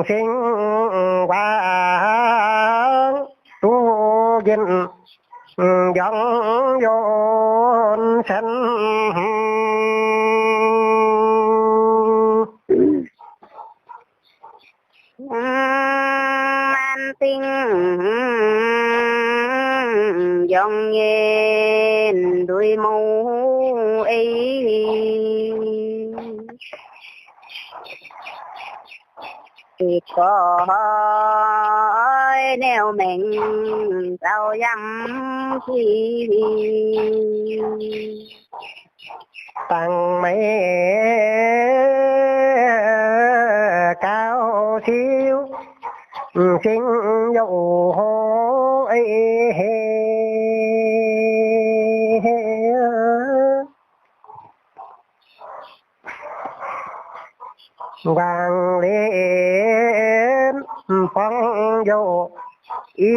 sinh quang tu dinh dòng dồn sanh an tinh dòng nhiên đuôi mâu ấy thì có neo mình sao dám khi tăng mấy cao siêu sinh dậu hô ấy vàng lên phong dậu ý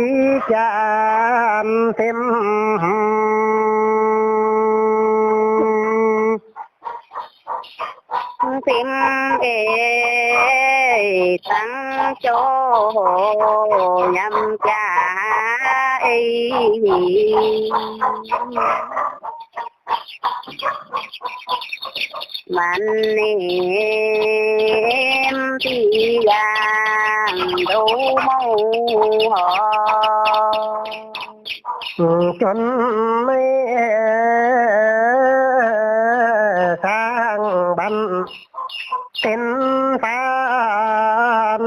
chạm thêm phim ê tăng cho nhằm cha ấy man em thì vàng đâu màu họ chân mấy sang bắn tên phan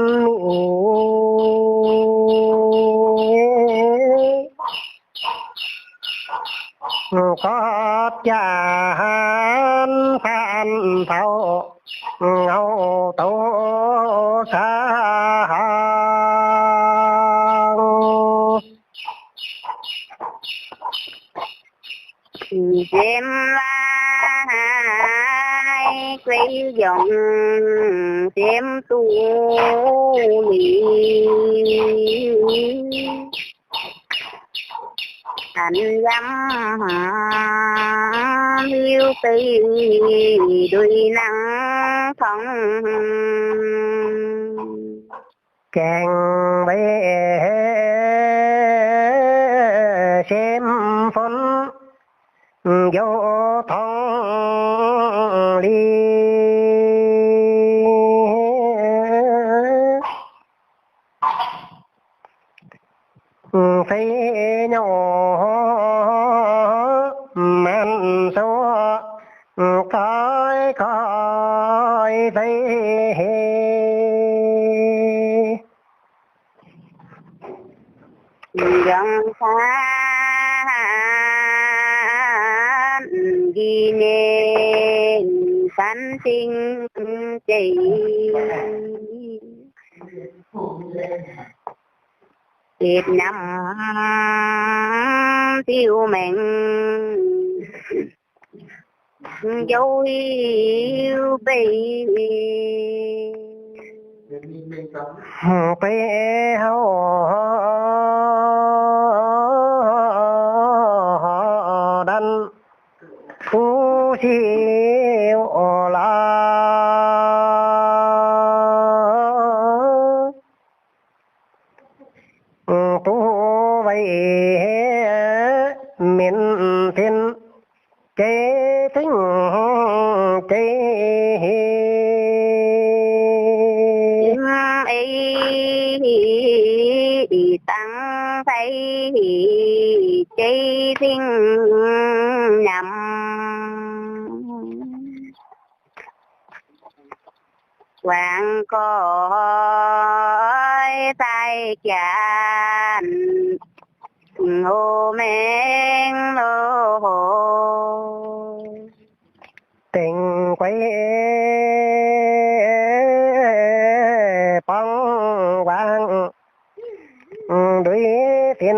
có chán phan thâu ngâu tổ xa đêm lai quay dòng đêm tu lì anh dám yêu tì đuôi nắng phong càng bé xem phấn vô thông ly thấy nhỏ man số coi thấy dòng xa ghi nên phán sinh chỉ Việt Nam tiêu mình dấu yêu bì bé hao đan phú siêu la tu vậy miền thiên chế tính chế ấy tăng thấy chế tính nằm hoàng coi tay chán hồ men lô tình quay bóng vàng đuôi thiên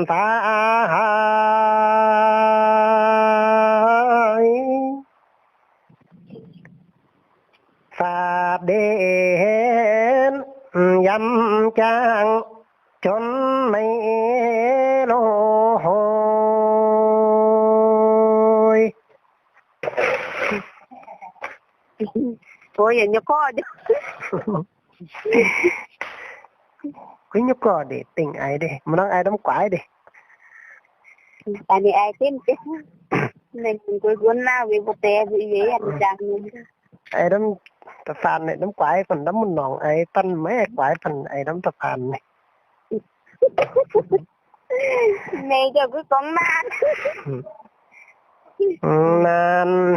phá phạt đến dăm trang chốn mấy lô hồi Ôi giờ nhớ có chứ. Quý nhúc có để tình ai đi, mà nó ai đóng quái đi. Tại vì ai tin chứ. Nên cuối cuốn nào vì một tè vì vậy anh chẳng. Ai đóng tập phản này đóng quái, phần đóng một nòng ai phân mấy ai quái phần ai đóng tập phản này. Này cho cứ con nan. Nan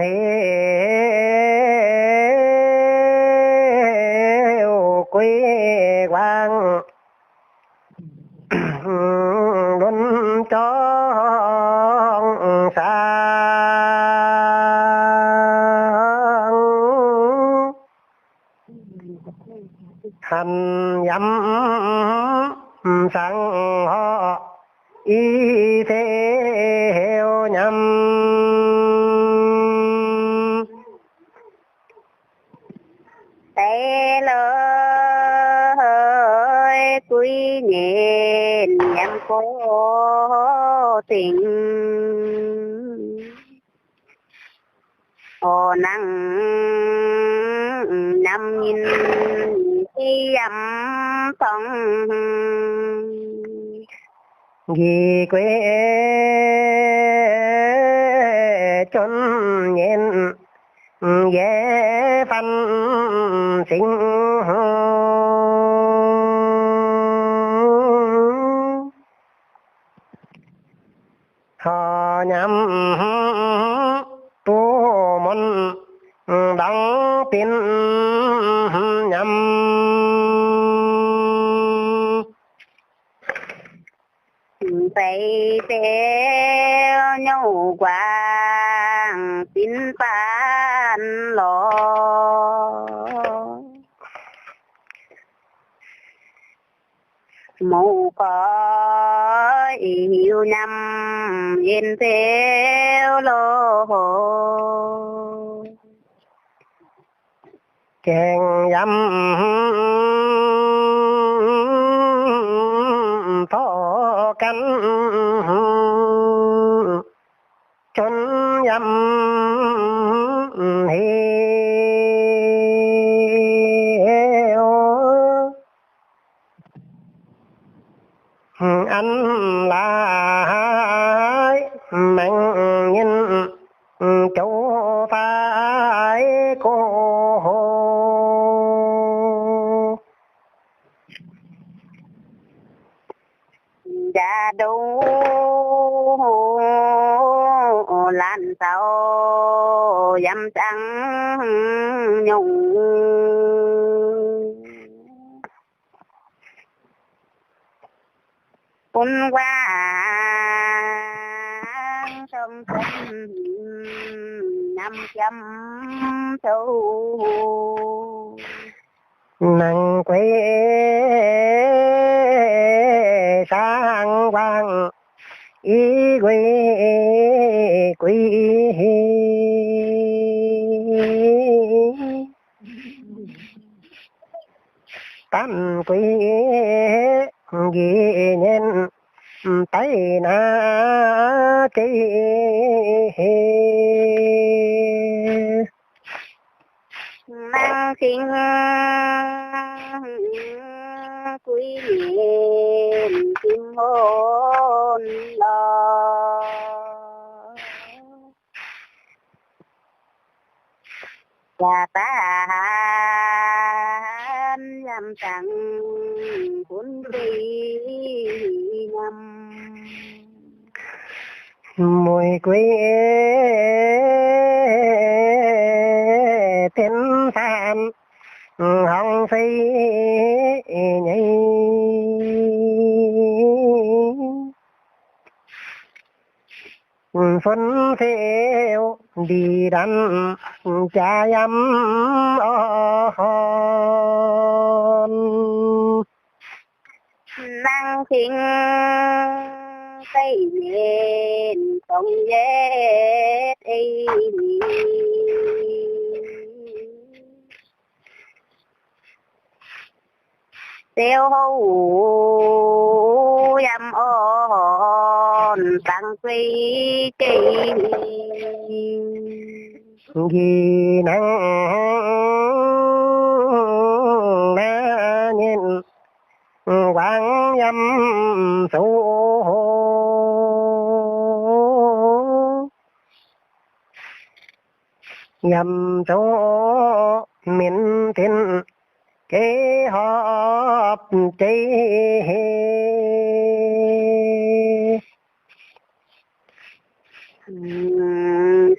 heo quê quang luôn cho sang hành dâm sang họ y theo nhâm Tê lời quý nhìn nhằm cố tình Ồ năng nằm nhìn khi ấm phong vì quê chốn nhiên dễ phân sinh họ nhắm tu môn đóng tin nhắm phải theo nhau quang tin phán lo mẫu có yêu năm yên theo lo chèn dâm thọ cánh chốn dâm hiếu anh lại mạnh nhìn chỗ phải cô đã đủ lan sau dâm trắng nhung quân qua sông sông năm trăm sâu nàng quê sang quang ý quê quý tam quý ghi nhân tay na chi mang sinh quý niệm kim hồn lo và ta nhằm chẳng cuốn đi nhằm mùi quý tên phan hồng phi nhây phân theo đi đắn cha dâm năng sinh cây nhìn không dễ đi tiêu hữu dâm ôn tăng quy kỳ vì năng quang nhâm số nhâm số miền thiên kế họp chế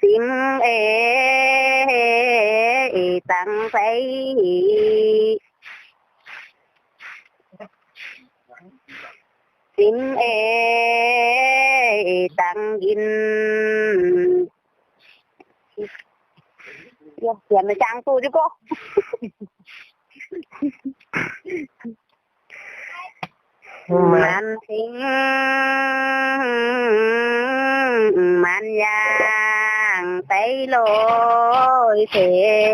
sim tăng phải sim tăng in tiền nó trang tôi chứ cô man sinh man giang tây lối thế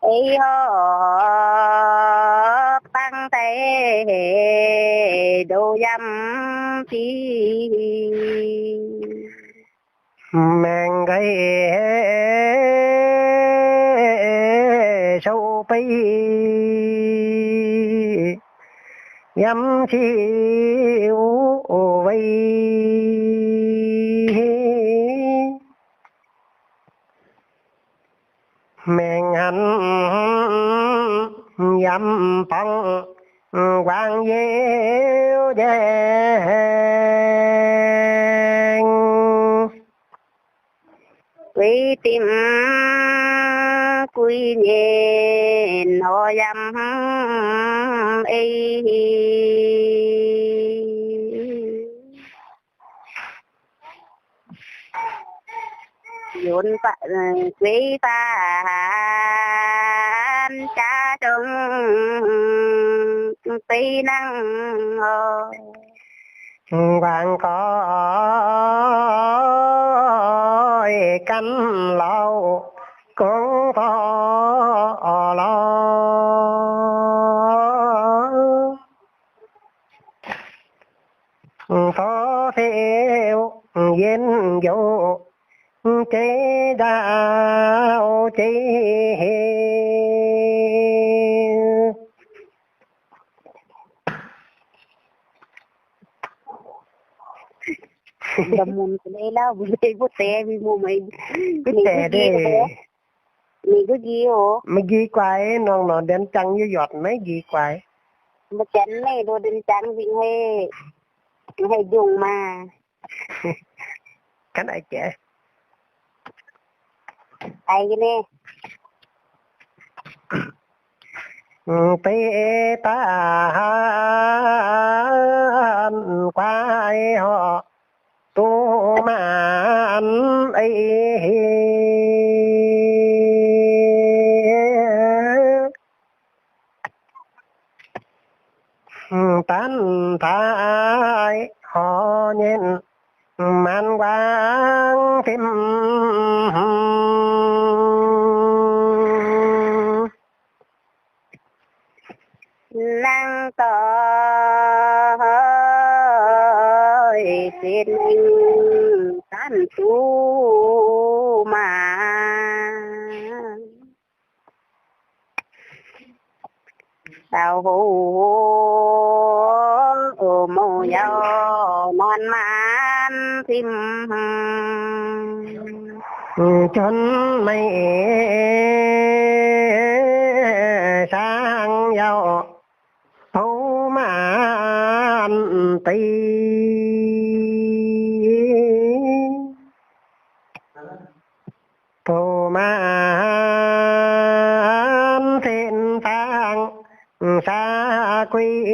ấy ho tăng tây đồ dâm phi mang cái sâu bay nhắm chiếu vây mang hắn nhắm phong quang diệu đen quy tim quy nhìn họ dâm ấy vốn quý phản cha trong tí năng hoàng có căn lâu cũng có lo phó theo yên dụ chế đạo chế đầm môn cái này là vì bút tè vì mua mày cái tè đi mình có gì hả mày ghi quái nó đen trắng như giọt mấy ghi quái mà chén này đồ đen trắng vì hay dùng mà cái này trẻ ai cái này tế ta quái họ tu man ấy tán thái họ nhìn man quang phim năng tội xin tán tu mà đào hú mô dâu non man phim chân mây sang giàu thấu man tì thấu man thiên phang xa quy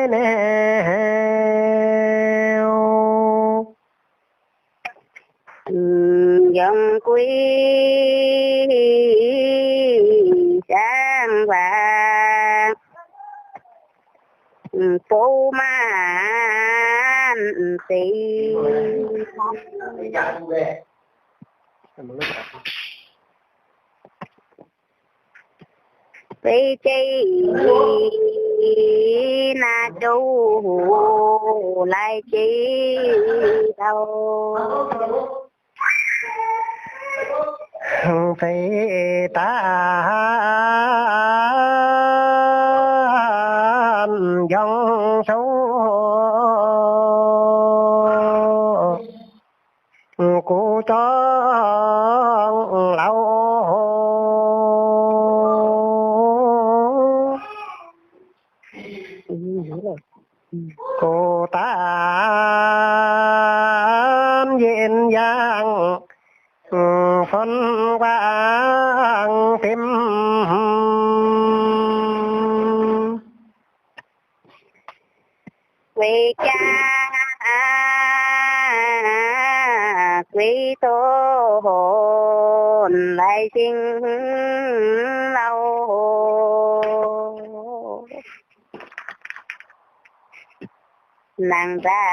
nèo dòng quý sáng vàng phố man tì vì chi na chú lại chi đâu phải ta dòng sâu cô cho lâu cô ta diện dáng phân quang tim quê cha quý tô hồn lại sinh lâu nàng ta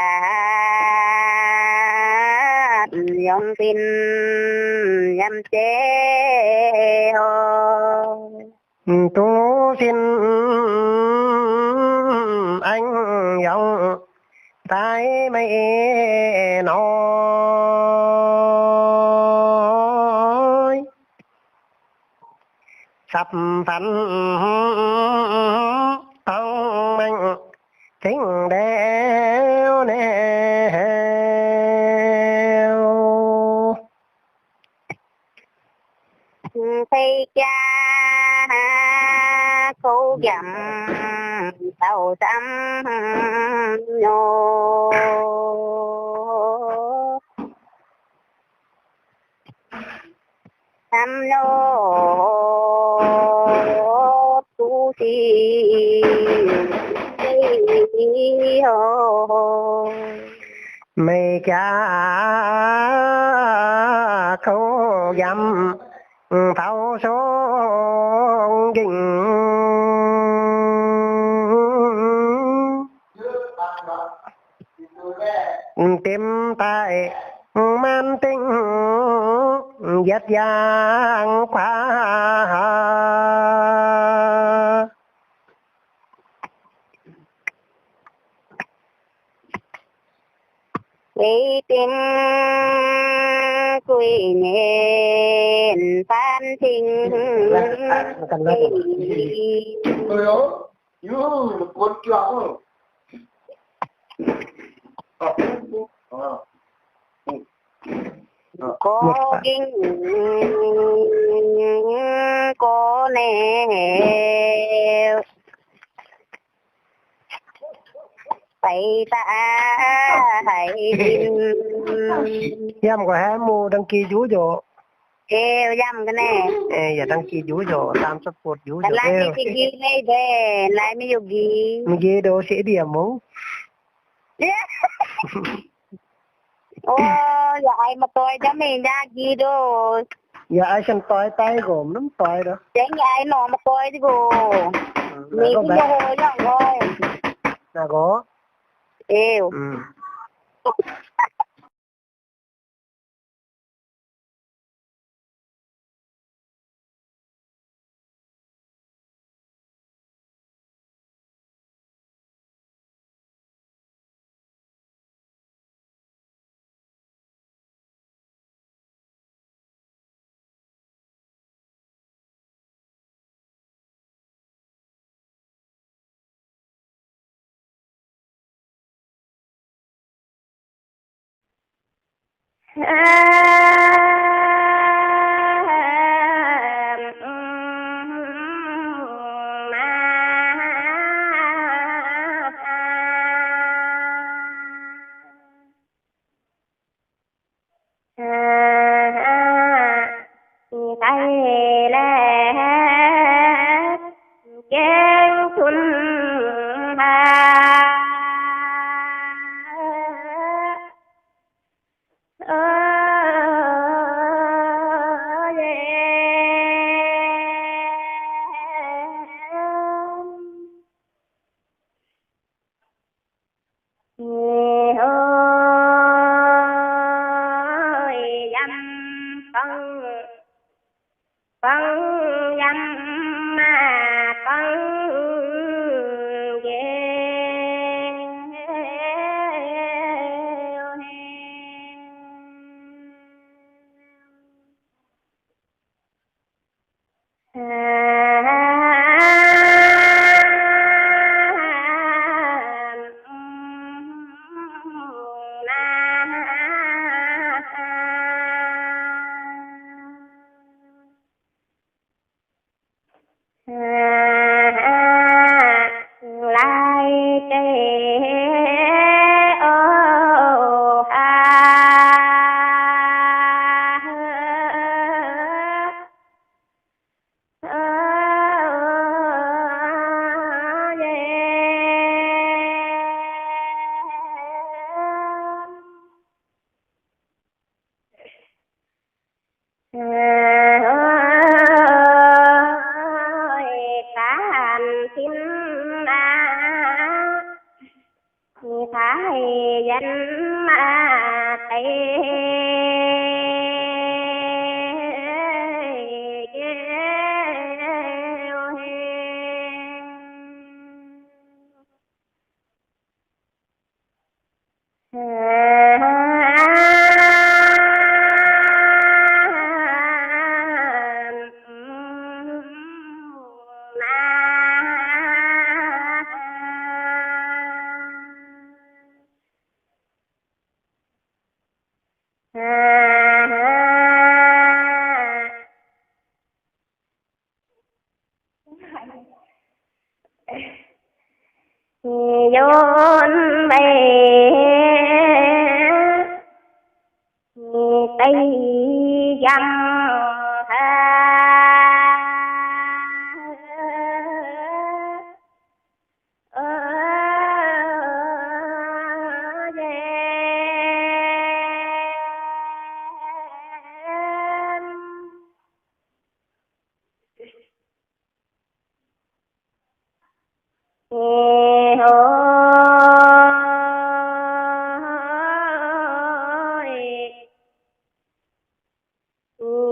dòng tin nhằm chế hồ tôi xin anh dòng tay mây nói sắp phấn ông mình kính đeo nèo thấy cha khâu dầm tàu tâm nhô tâm nhô tu si hồ mây cha khâu dầm thao số kinh tìm tại man tinh dắt giang khóa vì tình quỷ nhện phan tình có kinh có nè phải ta hãy tin em có hai mô đăng ký chú cho kêu dăm cái này giờ đăng ký chú cho tam sắp phút chú cho lại mi ghi này về lại mi ghi mi ghi đồ sẽ điểm không ô giờ ai mà tôi cho mình ra ghi đồ giờ ai xem tôi tay gồm lắm tôi đó chẳng ai nó mà tôi đi gồ mình cứ vô hồi rồi là có yêu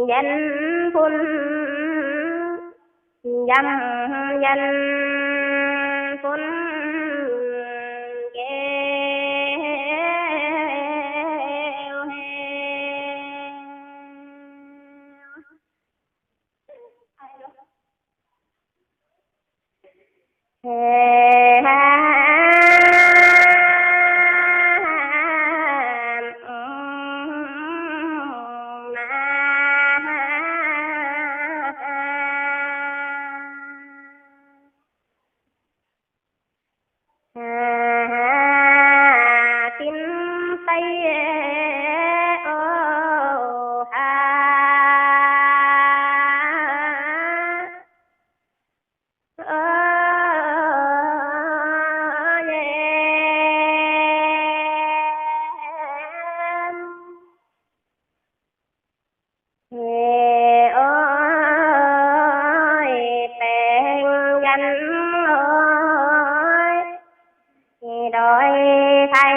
danh phun dâm danh phun đôi thầy